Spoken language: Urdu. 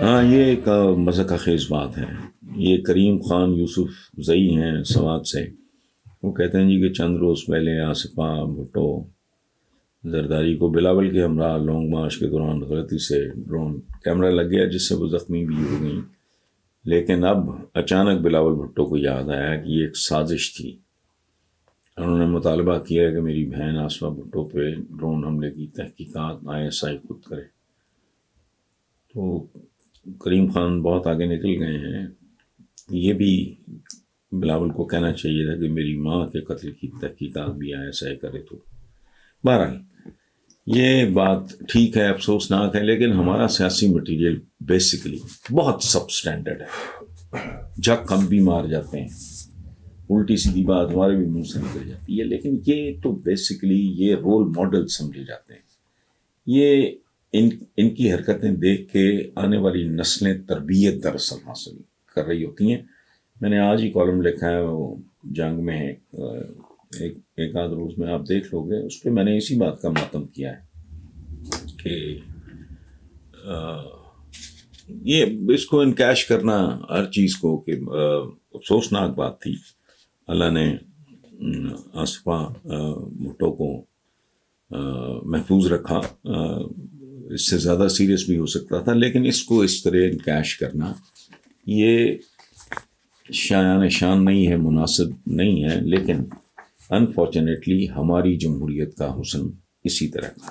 ہاں، یہ ایک مذاق خیز بات ہے. یہ کریم خان یوسف زئی ہیں سوات سے. وہ کہتے ہیں جی کہ چند روز پہلے آصفہ بھٹو زرداری کو بلاول کے ہمراہ لانگ مارچ کے دوران غلطی سے ڈرون کیمرہ لگ گیا، جس سے وہ زخمی بھی ہو گئیں. لیکن اب اچانک بلاول بھٹو کو یاد آیا کہ یہ ایک سازش تھی. انہوں نے مطالبہ کیا کہ میری بہن آصفہ بھٹو پہ ڈرون حملے کی تحقیقات ISI خود کرے. تو کریم خان بہت آگے نکل گئے ہیں. یہ بھی بلاول کو کہنا چاہیے تھا کہ میری ماں کے قتل کی تحقیقات بھی ISI کرے. تو بہرحال یہ بات ٹھیک ہے، افسوسناک ہے، لیکن ہمارا سیاسی مٹیریل بیسیکلی بہت سب اسٹینڈرڈ ہے. جھک ہم بھی مار جاتے ہیں، الٹی سیدھی بات ہمارے بھی منہ سے نکل جاتی ہے، لیکن یہ تو بیسیکلی یہ رول ماڈل سمجھے جاتے ہیں. یہ ان کی حرکتیں دیکھ کے آنے والی نسلیں تربیت دراصل حاصل کر رہی ہوتی ہیں. میں نے آج ہی کالم لکھا ہے، وہ جنگ میں ہے، ایک آدھ روز میں آپ دیکھ لو گے. اس پہ میں نے اسی بات کا ماتم کیا ہے کہ یہ اس کو انکیش کرنا ہر چیز کو کہ افسوسناک بات تھی. اللہ نے آصفہ بھٹو کو محفوظ رکھا. اس سے زیادہ سیریس بھی ہو سکتا تھا، لیکن اس کو اس طرح انکیش کرنا یہ شایان شان نہیں ہے، مناسب نہیں ہے. لیکن انفارچونیٹلی ہماری جمہوریت کا حسن اسی طرح کا.